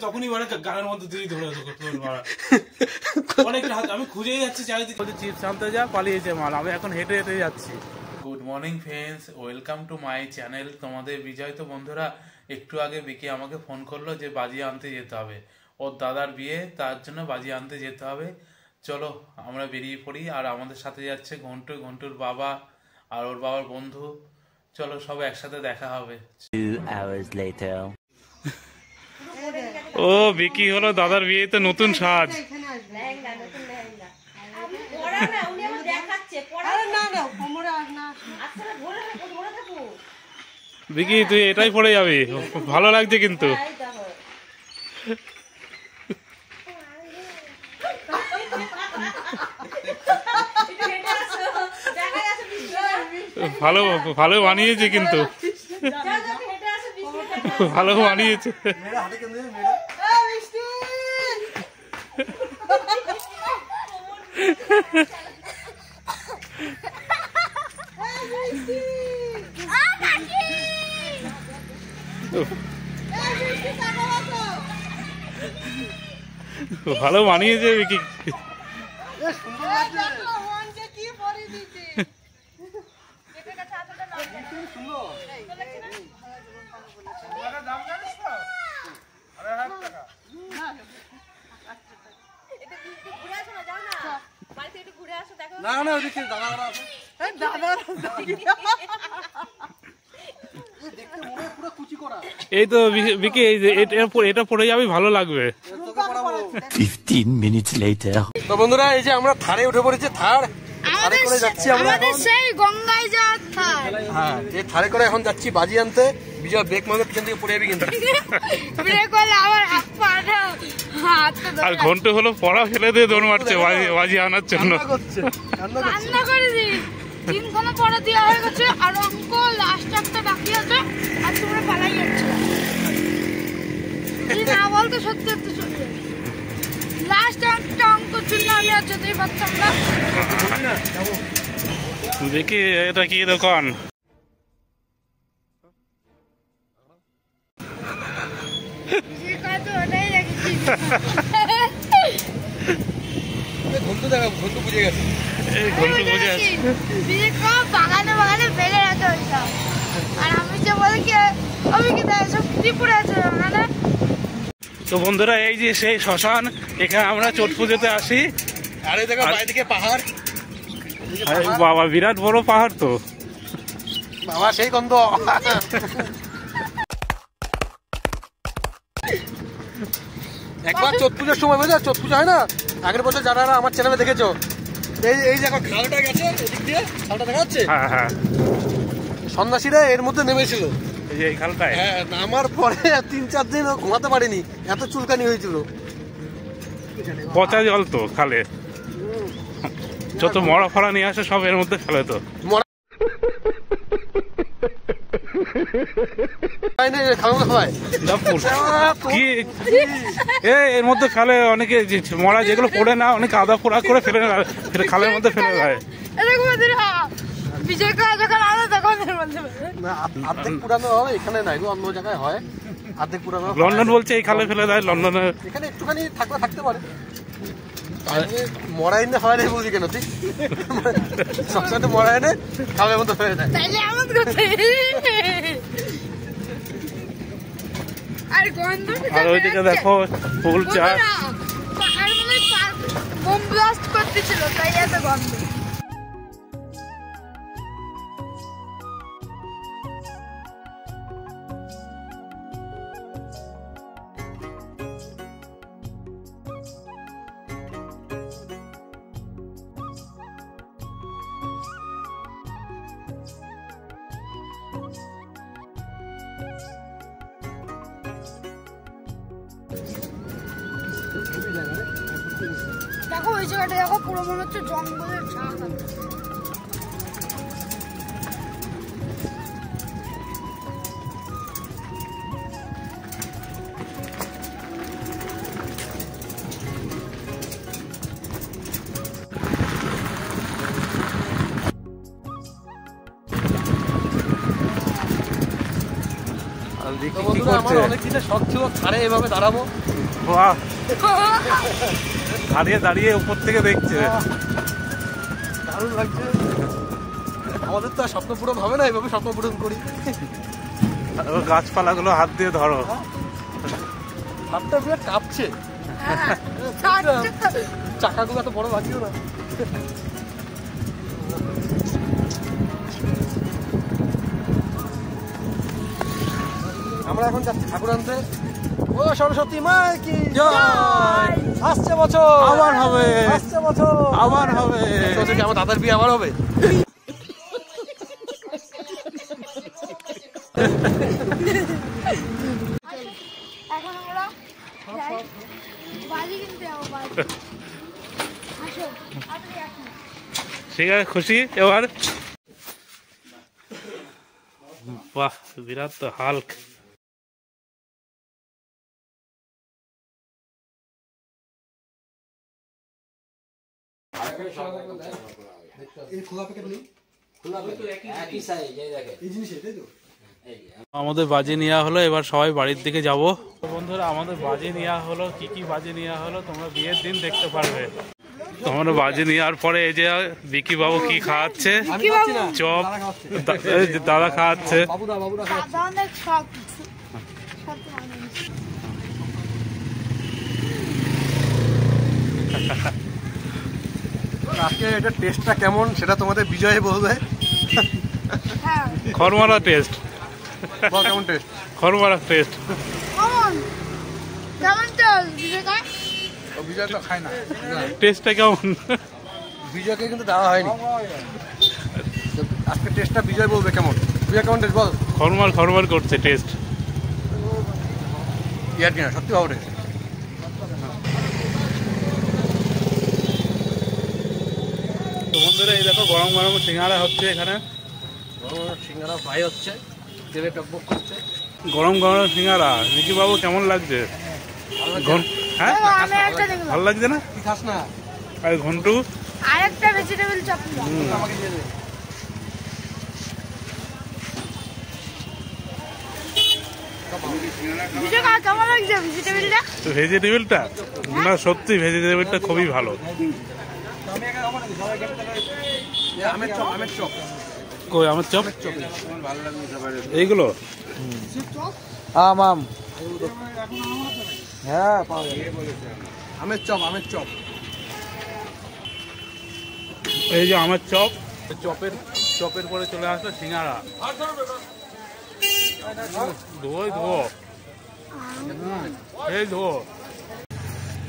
তখনই গানের মধ্যে তুই ধরে অনেকটা হাত আমি খুঁজেই যাচ্ছি চারিদিকে চিপস আনতে যা পালিয়েছে মাল আমি এখন হেঁটে হেঁটে যাচ্ছি। Good morning friends, welcome to my channel. তোমাদের বিজয় তো বন্ধুরা একটু আগে বিকে আমাকে ফোন করলো যে বাজি আনতে যেতে হবে, ওর দাদার বিয়ে, তার জন্য বাজি আনতে যেতে হবে। চলো আমরা বেরিয়ে পড়ি। আর আমাদের সাথে যাচ্ছে ঘন্টু, ঘন্টুর বাবা আর ওর বাবার বন্ধু। চলো সব একসাথে দেখা হবে। 2 hours later. ও বিকি হলো দাদার বিয়েতে নতুন সাজ। বিকি তুই এটাই পরে যাবি, ভালো লাগছে কিন্তু। ভালো ভালো বানিয়েছে কিন্তু, ভালো বানিয়েছে। ভালো বানিয়েছে বিকি। এই তো বিকি, এটা পড়ে যাবে, ভালো লাগবে। 15 minutes later. তো বন্ধুরা এই যে আমরা থারে উঠে পড়েছি, থারে করে যাচ্ছি আমরা সেই গঙ্গায় যাওয়ার থার। হ্যাঁ, এই থারে করে এখন যাচ্ছি বাজি আনতে। বিজয় ব্রেক মারবে, পিছন থেকে পড়ে যাবি কিন্তু। ব্রেক হলে আবার আর ঘন্টু হলো পড়া ফেলে দিয়ে দৌড় মারছে বাজি আনার জন্য। কান্না করে দি 3খানা পড়া দেওয়া হয়ে গেছে, আর অঙ্ক লাস্ট একটা বাকি আছে, আর তোমরা পালাই যাচ্ছ। না বলতে সত্যি একটু চলে লাস্ট একটা অঙ্ক ছিল, আমি আর যেতেই পারতাম না। দেখি এটা কি দোকান? ঘন্টু বুঝে গেছে, বাগানে বাগানে ফেলে রাখতে হইতাম। আর আমি যে বলে কি আমি কি সব ত্রিপুরা আছে না। তো বন্ধুরা এই যে সেই শ্মশান, এখানে আমরা চট পুজোতে আসি। আরে দেখো বাইরে পাহাড়, বাবা বিরাট বড় পাহাড় তো বাবা, সেই গন্ধ। একবার চোট পুজোর সময় বুঝলে, চোট পুজো হয় না আগের বছর, যারা আমার চ্যানেলে দেখেছো, এই দেখো খালটা গেছে এদিক দিয়ে, খালটা দেখা যাচ্ছে। হ্যাঁ হ্যাঁ, সন্ন্যাসীরা এর মধ্যে নেমেছিল এই খালটায়। হ্যাঁ, নামার পরে 3-4 দিন ঘুমাতে পারিনি, এত চুলকানি হয়েছিল। পচা জল তো খালে, যত মরা ফড়া নিয়ে আসে সব এর মধ্যে ফেলে। তো এর মধ্যে ফেলে অনেকে, মরা যেগুলো পড়ে না অনেকে আদা পোড়া করে ফেলে খালের মধ্যে ফেলে দেয়। এখানে নাই, অন্য জায়গায় হয় অর্ধেক পুরানো। লন্ডন বলছে এই খালে ফেলে দেয়, লন্ডনে। এখানে একটুখানি থাকলে থাকতে পারে, মরা এনে হয় নাই বুঝি কেন তুই? সবসাথে মরা এনে খালের মধ্যে ফেলে দেয়। আর ওইদিকে দেখো ফুল চাষ। বোম ব্লাস্ট করতেছিল, তাই এত গন্ধ। দেখো ওই জায়গাটা, দেখো পুরো মনে হচ্ছে জঙ্গলের ঝাঁক। বিকি কি বন্ধুরা আমার করছে? অনেক দিনের শখ ছিল ছাড়ে এভাবে দাঁড়াবো, বাহ, দাঁড়িয়ে দাঁড়িয়ে উপর থেকে দেখছে। দারুণ লাগছে। আমাদের তো আর স্বপ্ন পূরণ হবে না, এইভাবে স্বপ্ন পূরণ করি। ও গাছপালাগুলো হাত দিয়ে ধরো। হাতটা বিরাট কাঁপছে, চাকাগুলো এত বড় লাগিও না। আমরা এখন যাচ্ছি ঠাকুর আনতে। ও সরস্বতী মা কি জয়। আসছে বছর আবার হবে, আসছে বছর আবার হবে। কি আমার দাদার বিয়ে আবার হবে? এখন আমরা যাই বাজি কিনতে যাবো। বাজি আসো, আপনি আসুন। ঠিক আছে, খুশি এবার? বাহ, বিরাট তো হাল্ক। আমাদের বাজি নেওয়া হলো, এবার সবাই বাড়ির দিকে যাব। বন্ধুরা আমাদের বাজি নেওয়া হলো, কি কি বাজি নেওয়া হলো তোমরা বিয়ের দিন দেখতে পারবে। তোমরা বাজি নেওয়ার পরে এই যে বিকি বাবু কি খাওয়াচ্ছে, চপ দাদা খাওয়াচ্ছে। দাদা অনেক শখ। আজকে এটা টেস্টটা কেমন সেটা তোমাদের বিজয় বলবে। হ্যাঁ, খরমারা টেস্ট, বল কেমন টেস্ট? খরমারা টেস্ট। কেমন কেমন চল বিজয়কা? বিজয় তো খায় না, টেস্টটা কেমন? বিজয়কে কিন্তু দেওয়া হয়নি। আজকে টেস্টটা বিজয় বলবে কেমন। বিজয় কেমন টেস্ট বল? খরমার খরমার করছে টেস্ট। ইয়ার কিনা সত্যি ভালো টেস্ট। তো বন্ধুরা এই দেখো গরম গরম সিঙ্গারা হচ্ছে এখানে। সিঙ্গারা ফ্রাই হচ্ছে, তেলে টকবক করছে। গরম গরম সিঙ্গারা। বিকি বাবু কেমন লাগছে? হ্যাঁ, আমি একটা দেখলাম। ভালো লাগছে না? কি খাস না? আর ঘন্টু আরেকটা ভেজিটেবল চপ দিলাম। আমাকে দিয়ে দে। বিজয়কা কেমন লাগছে ভেজিটেবলটা? ভেজিটেবলটা না, সত্যি ভেজিটেবলটা খুবই ভালো। আমের চপ, আমের চপ। কই আমার চপ? এইগুলো আম আম, হ্যাঁ পাওয়া যাবে। আমের চপ, আমের চপ। এই যে আমার চপ, চপের চপের পরে চলে আসলো সিঙ্গারা। ধোয় ধো, এই ধো।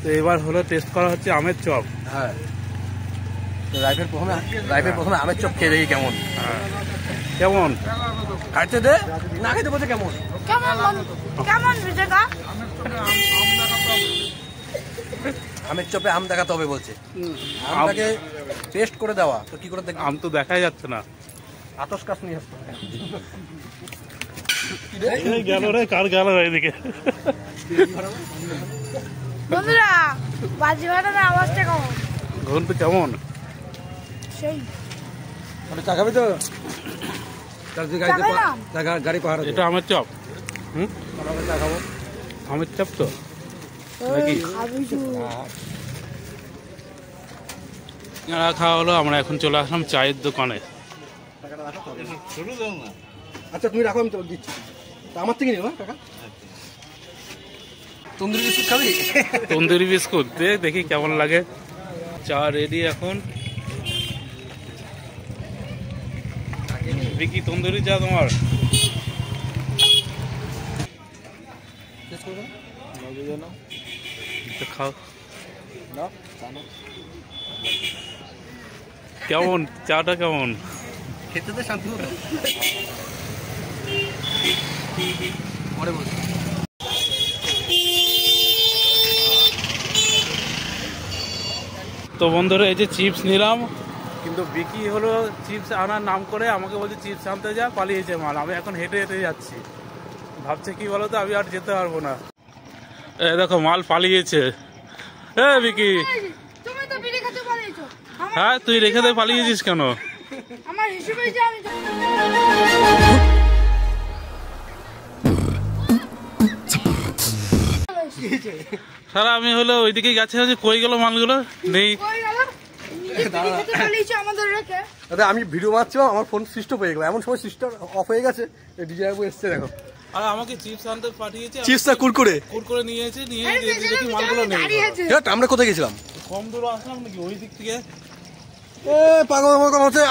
তো এবার হলো টেস্ট করা হচ্ছে আমের চপ। হ্যাঁ, রাইফের প্রথমে আমের চপ খেয়ে দেখি কেমন। কেমন খাইতে দে, না খেতে বলছে কেমন। কেমন বিজয়কা? আমের চপে আম দেখাতে হবে বলছে। আমটাকে টেস্ট করে দেওয়া, তো কি করে দেখ? আম তো দেখাই যাচ্ছে না। আতস কাজ নিয়ে আসতে গেল রে, কার গেল এদিকে? বন্ধুরা বাজি ফাটানোর আওয়াজটা কেমন? ঘন্টু কেমন? সেই চা খাবি তো? চা গাড়ি পাহাড়। এটা আমের চপ। হুম, চা খাবো। আমের চপ তো নাকি? সিঙ্গারা খাওয়া হলো, আমরা এখন চলে আসলাম চায়ের দোকানে। আচ্ছা তুমি রাখো, আমি তো দিচ্ছি। আমার থেকে নিও টাকা। তন্দুরি বিস্কুট খাবি? তন্দুরি বিস্কুট দে, দেখি কেমন লাগে। চা রেডি এখন। বিকি তন্দুরি চা তোমার? খাও। কেমন চাটা কেমন? খেতে তো শান্তি হতো। পরে বল। তো বন্ধুরা এই যে চিপস নিলাম, কিন্তু বিকি হলো চিপস আনার নাম করে আমাকে বলছে চিপস আনতে যা, পালিয়েছে মাল। আমি এখন হেঁটে হেঁটে যাচ্ছি। ভাবছে কি বলো তো, আমি আর যেতে পারবো না। এই দেখো মাল পালিয়েছে। এ বিকি, তুমি তো বিড়ি খেতে পালিয়েছো। হ্যাঁ তুই রেখে দিয়ে পালিয়েছিস কেন? আমার হিসেবে যে আমি দিয়েছে। সারা আমি হলো ওইদিকে গেছে, কই গেল মালগুলো নেই। কই গেল? নিজে খেতে পালিয়েছে আমাদের রেখে। দাদা আমি ভিডিও মারছিলাম, আমার ফোন সুইচ অফ হয়ে গেল, এমন সময় সুইচ অফ হয়ে গেছে, ডিজে বাবু এসছে দেখো। আর আমাকে চিপস আনতে পাঠিয়েছে, চিপসটা কুরকুরে নিয়েছে, নিয়ে দেখি মালগুলো নেই। আমরা কোথায় গেছিলাম? কম দূরে আসলাম নাকি ওই দিক থেকে? এ পাগল পাগল হচ্ছে,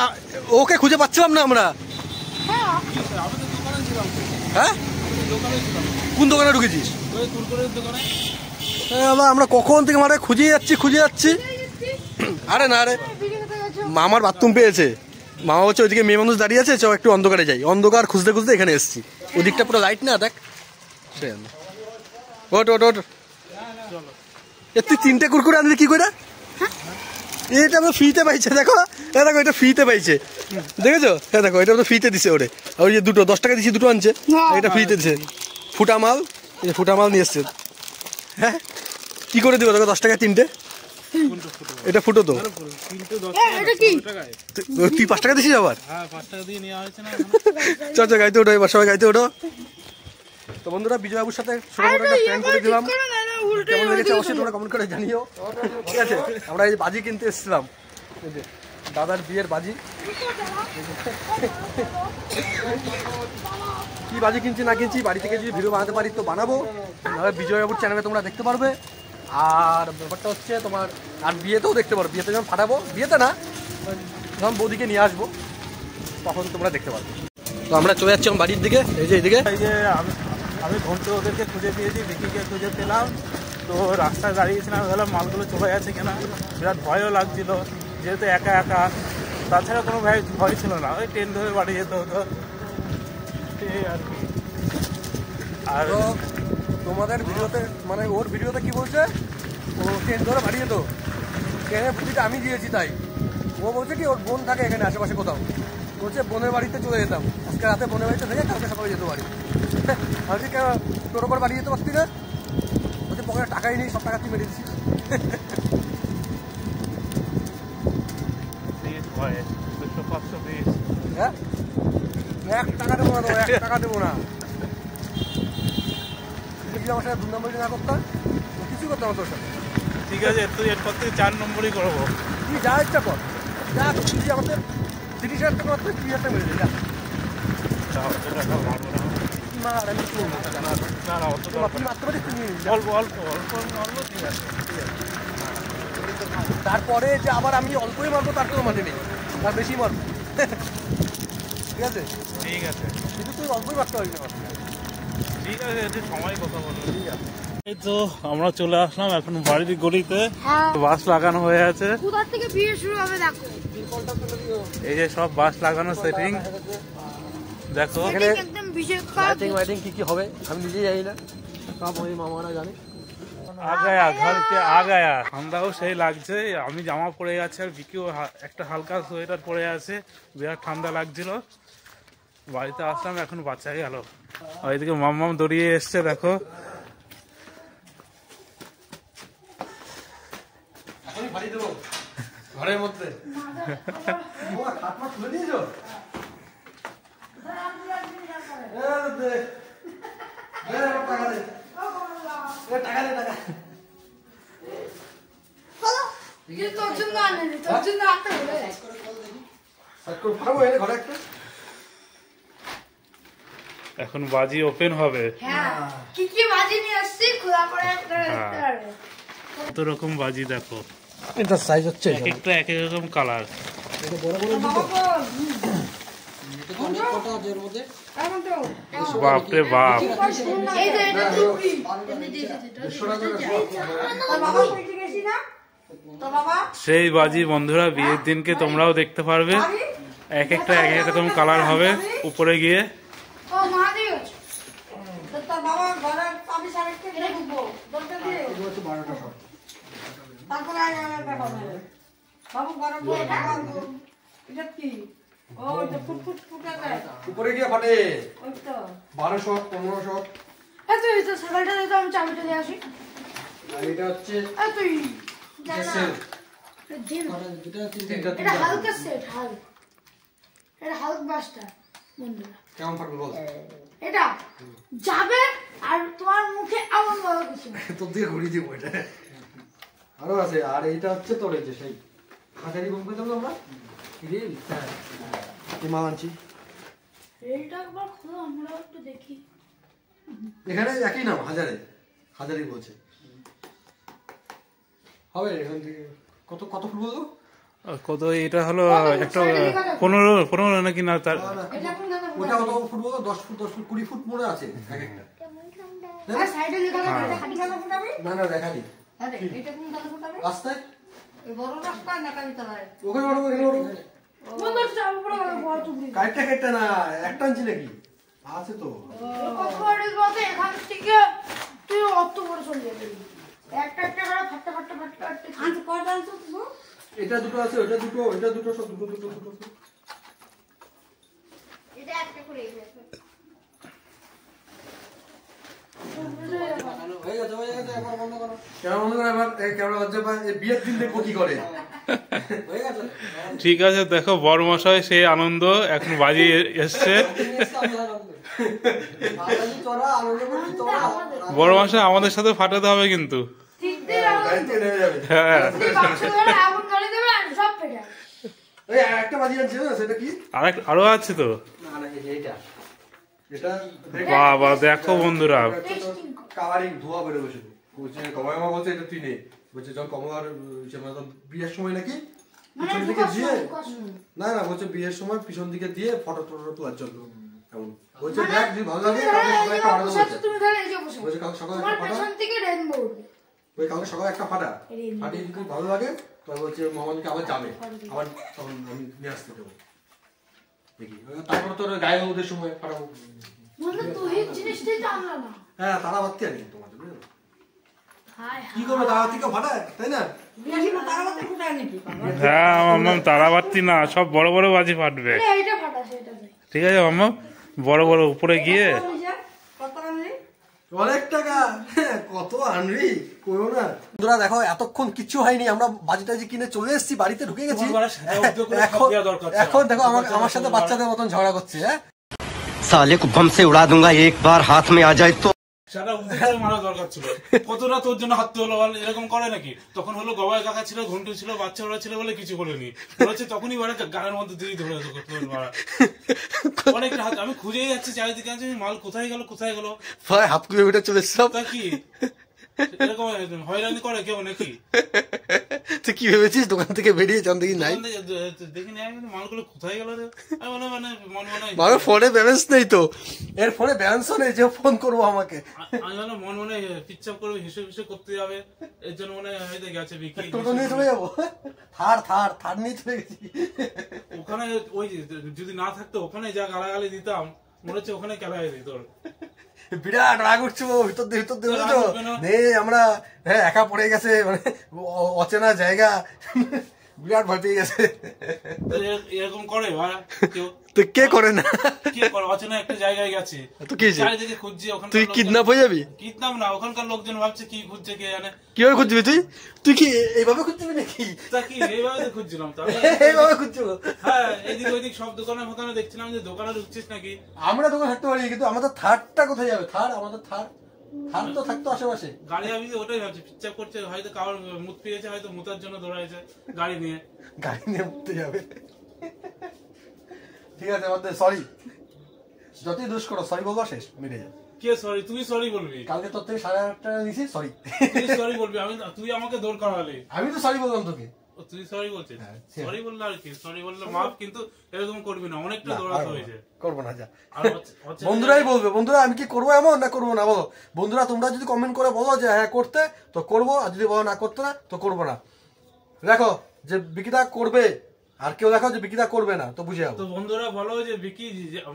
ওকে খুঁজে পাচ্ছিলাম না আমরা। হ্যাঁ আমি তো দোকানে ছিলাম। হ্যাঁ দোকানে ছিলাম। কোন দোকানে ঢুকেছিস? ওই কুরকুরের দোকানে। আমরা কখন থেকে মারে খুঁজে যাচ্ছি। আরে না রে, মামার বাথরুম পেয়েছে, মামা বলছে ওইদিকে মেয়ে মানুষ দাঁড়িয়ে আছে, চল একটু অন্ধকারে যাই। অন্ধকার খুঁজতে খুঁজতে এখানে এসেছি, ওদিকটা পুরো লাইট না দেখ। ওট তুই 3টে কুরকুরে আনলি কি করে? এটা আমরা ফ্রিতে পাইছে, দেখো এটা ফ্রিতে পাইছে, দেখেছো? হ্যাঁ দেখো, এটা ফ্রিতে দিছে ওরে। ওই যে দুটো 10 টাকা দিছি, দুটো আনছে, এটা ফ্রিতে দিছে। ফুটা মাল নিয়ে এসছে। হ্যাঁ কি করে দিব? দেখো 10 টাকা 3টে, এটা ফুটো তো। তুই 5 টাকা দিছিস আবার? চল গাইতে ওঠো, এবার সবাই গাইতে ওঠো। তো বন্ধুরা, বিজয়বাবুর সাথে ছোটখাটো একটা প্ল্যান করে দিলাম, কেমন লেগেছে অবশ্যই তোমরা কমেন্ট করে জানিও, ঠিক আছে? আমরা এই বাজি কিনতে এসেছিলাম, দাদার বিয়ের বাজি। কি বাজি কিনছি না কিনছি, বাড়ি থেকে যদি ভিডিও বানাতে পারি তো বানাবো, নাহলে বিজয়বাবুর চ্যানেলে তোমরা দেখতে পারবে। আর ব্যাপারটা হচ্ছে তোমার, আর বিয়েতেও দেখতে পারো, বিয়েতে যখন ফাটাবো, বিয়েতে না যখন বৌদিকে নিয়ে আসবো তখন তোমরা দেখতে পারবে। তো আমরা চলে যাচ্ছি বাড়ির দিকে, এই যে এইদিকে। এই যে আমি ঘুমতে ওদেরকে খুঁজে পেয়েছি, বিকিকে খুঁজে পেলাম। তো রাস্তায় দাঁড়িয়েছিলাম, ভাবলাম মালগুলো চলে গেছে কিনা, বিরাট ভয়ও লাগছিল যেহেতু একা। তাছাড়া কোনো ভয় ছিল না, ওই ট্রেন ধরে বাড়ি যেতে হতো এই আর কি। আর তোমাদের ভিডিওতে মানে ওর ভিডিওতে কি বলছে, ও ট্রেন ধরে বাড়ি যেত, ট্রেনের বুদ্ধিটা আমি দিয়েছি তাই। ও বলছে কি ওর বোন থাকে এখানে আশেপাশে কোথাও, বলছে বোনের বাড়িতে চলে যেতাম, আজকে রাতে বোনের বাড়িতে থেকে কালকে সকালে যেতে পারি। বলছি কেন তোর ওপর বাড়ি যেতে পারতি না? বলছে পকেটে টাকাই নেই, সব টাকা তুই মেরে দিচ্ছিস। হ্যাঁ 1 টাকা দেবো না, 1 টাকা দেবো না। যদি আমার সাথে 2 নম্বরই না করতাম, কিছু করতাম তোর সাথে। ঠিক আছে, তুই এরপর থেকে 4 নম্বরই করবো। তুই যা ইচ্ছা কর, যা তুই আমাদের 30,000 টাকা মাত্র 30,000 টাকা মেরে দিই। তারপরে যে আবার আমি অল্পই মারবো তার কোনো মানে নেই, তার বেশি মারবো, ঠিক আছে? ঠিক আছে, কিন্তু তুই অল্পই মারতে পারবি না। ঠিক আছে, একটু সময় কথা বলবো। এই তো আমরা চলে আসলাম এখন বাড়ির গলিতে, বাস লাগানো হয়ে আছে। কোথা থেকে বিয়ে শুরু হবে দেখো, এই যে সব বাস লাগানো সেটিং দেখো। একদম বিশেষ লাইটিং কি হবে আমি নিজেই জানি না, সব ওই মামারা জানে। আগায়া ঠান্ডাও সেই লাগছে, আমি জামা পরে আছি আর বিকিও একটা হালকা সোয়েটার পরে আছে, বিরাট ঠান্ডা লাগছিল। বাড়িতে আসলাম, এখন বাচ্চা গেল। আর এদিকে মাম্মাম দৌড়িয়ে এসছে দেখো। ঘরের মধ্যে এখন বাজি ওপেন হবে। কি কি বাজি নিয়ে আসছি খোলা করে দেখতে পারবে। কত রকম বাজি দেখো, এটা সাইজ হচ্ছে একটা এক এক রকম কালার। বাপরে বাপ, সেই বাজি বন্ধুরা বিয়ের দিনকে তোমরাও দেখতে পারবে, এক একটা এক এক রকম কালার হবে উপরে গিয়ে। উপরে গিয়ে ফাটে 1200 1500। সকালটা দিতে আমি চাবিটা দিয়ে আসি। আর এটা হচ্ছে এটা হালকা সেট, হালক, এটা হালক বাসটা। বন্ধুরা কেমন ফাটবে বল? এটা যাবে আর তোমার মুখে এমন ভাবে কিছু তোর দিকে ঘুরিয়ে দিব এটা। আরো আছে, আর এইটা হচ্ছে তোর এই যে সেই হাজারি বোম পেতাম না আমরা রিল। হ্যাঁ এই মাল আনছি। এটা একবার খোলো আমরা একটু দেখি। এখানে একই নাম হাজারি বলছে। হবে এখান থেকে কত কত ফুট বলতো? কত এটা হলো একটা 15 নাকি না তার এটা কোন দাদা ওটা কত ফুট বলতো? 10 ফুট 20 ফুট মনে আছে এক একটা। আর সাইডে লেখা আছে এটা খালি খালি ফুটাবে। না দেখানি। আরে এটা কোন দাদা ফুটাবে? রাস্তায় এই বড় রাস্তা না কালি তলায়। ওখানে বড় এখানে বড়। বন্ধু চাপ পড়ে গেল বড় টুকরি। কাটটা না একটা আনছি নাকি? আছে তো। কত বড় বলতে এখান থেকে তুই অত বড় চলে যাবি। একটা একটা করে ফাটা আজ কয়টা আনছো তুমি? এটা দুটো আছে, এটা দুটো সব দুটো। এটা একটা করে গেছে। বিয়ের দিন দেখবো কি করে। ঠিক আছে দেখো বড়মশাই সেই আনন্দ এখন বাজি এসছে। বড়মশাই আমাদের সাথে ফাটাতে হবে কিন্তু। হ্যাঁ একটা বাজি আছে না, সেটা কি? আরো আছে তো। বাবা দেখো বন্ধুরা, কালারিং ধোয়া বেরোবে শুধু। বলছে কমলামা বলছে এটা তুই নে। বলছে যখন কমলার বিয়ের সময় নাকি পিছন দিকে দিয়ে না বলছে বিয়ের সময় পিছন দিকে দিয়ে ফটো তোলার জন্য এমন বলছে। দেখ যদি ভালো লাগে কালকে সকালে একটা ফাটা ফাটিয়ে যদি ভালো লাগে তবে বলছে মামাকে আবার যাবে, আবার তখন আমি নিয়ে আসতে দেবো দেখি। তারপর তোর গায়ে হলুদের সময় ফাটাবো। হ্যাঁ তারা বাড়তে আনি তোমার জন্য। কি করবে তারা থেকে ফাটায়, তাই না? হ্যাঁ মাম্মাম তারাবাতি না, সব বড় বড় বাজি ফাটবে। ঠিক আছে মাম্মাম, বড় বড় উপরে গিয়ে অনেক টাকা কত আনবি করো না। বন্ধুরা দেখো এতক্ষণ কিছু হয়নি, আমরা বাজি টাজি কিনে চলে এসেছি, বাড়িতে ঢুকে গেছি। এখন দেখো আমার সাথে বাচ্চাদের মতন ঝগড়া করছে। হ্যাঁ साले को बम से उड़ा दूंगा एक बार हाथ में आ जाए तो। মারা দরকার ছিল, কতটা তোর জন্য হাত হলো এরকম করে নাকি? তখন হলো গবাই কাকা ছিল, ঘন্টু ছিল, বাচ্চা ওরা ছিল বলে কিছু করেনি। বলেছে তখনই মারা গানের মধ্যে দিয়ে ধরে মারা অনেকটা হাত। আমি খুঁজেই যাচ্ছি চারিদিকে, মাল কোথায় গেল হাত কিলোমিটার চলে এসেছিলাম। তা কি এরকম হয়রানি করে কেউ নাকি? তুই কি ভেবেছিস দোকান থেকে বেরিয়ে যান দেখি নাই, দেখিনি মালগুলো কোথায় গেল রে? মানে মানে ফোনে ব্যালেন্স নেই তো, এর ফোনে ব্যালেন্সও নেই যে ফোন করবো আমাকে। আমি মানে মনে পিচ্ছাপ করবে, হিসেব করতে যাবে, এর জন্য মনে হয়তো গেছে বিক্রি টোটো নিয়ে চলে যাবো। থার নিয়ে চলে গেছি ওখানে। ওই যদি না থাকতো ওখানে যা গালাগালি দিতাম মনে হচ্ছে ওখানে খেলা দিত। বিরাট রাগ উঠছে ভিতর দিয়ে বুঝছো আমরা। হ্যাঁ একা পড়ে গেছে, মানে অচেনা জায়গা, বিরাট ভয় পেয়ে গেছে। এরকম করে তো কে করে না? কে করে? অচেনা একটা জায়গায় গেছে তো কি চারিদিকে খুঁজছি, ওখানে তুই কিডন্যাপ হয়ে যাবি? কিডন্যাপ না, ওখানকার লোকজন ভাবছে কি খুঁজছে কে জানে। কিভাবে খুঁজবি তুই কি এইভাবে খুঁজছিবি নাকি? তা কি এইভাবে খুঁজছিলাম, এইভাবে খুঁজছিল। হ্যাঁ এদিক ওইদিক সব দোকানে দেখছিলাম যে দোকানে ঢুকছিস নাকি। আমরা দোকান থাকতে পারি কিন্তু আমাদের থার্ডটা কোথায় যাবে? আমাদের থার্ড তো থাকতো আশেপাশে। গাড়ি আমি ওটাই ভাবছি, পিচ্চাপ করছে, হয়তো কারোর মুত পেয়েছে, হয়তো মুতার জন্য দৌড়াইছে গাড়ি নিয়ে মুততে যাবে। ঠিক আছে আমাদের সরি, যতই দোষ করো সরি বলবো, শেষ মিটে যাবে। কে সরি? তুই সরি বলবি? কালকে তোর থেকে 8,500 টাকা নিয়েছি, সরি। তুই সরি বলবি? তুই আমাকে দৌড় করালি, আমি তো সরি বললাম তোকে। তুই সরি বলছিস? সরি বললে আর কি, সরি বললে মাফ, কিন্তু এরকম করবি না, অনেকটা দৌড়াতে হয়েছে। করবো না, যা। বন্ধুরাই বলবে, বন্ধুরা আমি কি করবো এমন না করবো না বলো। বন্ধুরা তোমরা যদি কমেন্ট করে বলো যে হ্যাঁ করতে তো করবো, আর যদি বলো না করতে না তো করবো না। দেখো যে বিকিদা করবে আর কেউ দেখো যে বিকিদা করবে না, তো বুঝে যাবো। তো বন্ধুরা বলো যে বিকি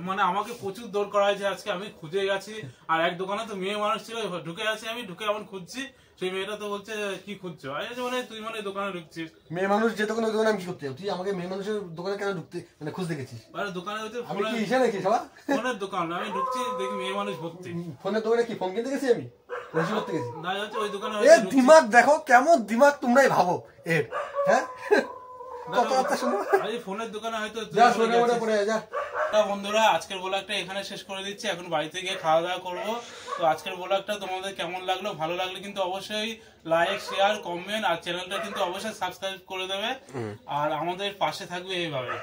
মানে আমাকে প্রচুর দৌড় করা হয়েছে আজকে, আমি খুঁজে গেছি। আর এক দোকানে তো মেয়ে মানুষ ছিল, ঢুকে আছি আমি, ঢুকে এমন খুঁজছি, সেই মেয়েটা তো বলছে কি খুঁজছো? মানে তুই মানে দোকানে ঢুকছিস। মেয়ে মানুষ যে দোকানে, ওই দোকানে আমি কি করতে যাবো? তুই আমাকে মেয়ে মানুষের দোকানে কেন ঢুকতে মানে খুঁজতে গেছিস? দোকানে আমি কি ইসে নাকি সবা ফোনের দোকান, আমি ঢুকছি দেখি মেয়ে মানুষ ভর্তি। ফোনের দোকানে কি ফোন কিনতে গেছি? আমি রসি করতে গেছি না, ওই দোকানে দিমাগ দেখো কেমন দিমাগ তোমরাই ভাবো এর। হ্যাঁ কথাবার্তা শুনো। আরে ফোনের দোকানে হয়তো যা শুনে ওটা পড়ে যা। তা বন্ধুরা আজকের ব্লগটা এখানে শেষ করে দিচ্ছি, এখন বাড়িতে গিয়ে খাওয়া দাওয়া করবো। তো আজকের ব্লগটা তোমাদের কেমন লাগলো, ভালো লাগলে কিন্তু অবশ্যই লাইক শেয়ার কমেন্ট আর চ্যানেলটা কিন্তু অবশ্যই সাবস্ক্রাইব করে দেবে আর আমাদের পাশে থাকবে এইভাবে।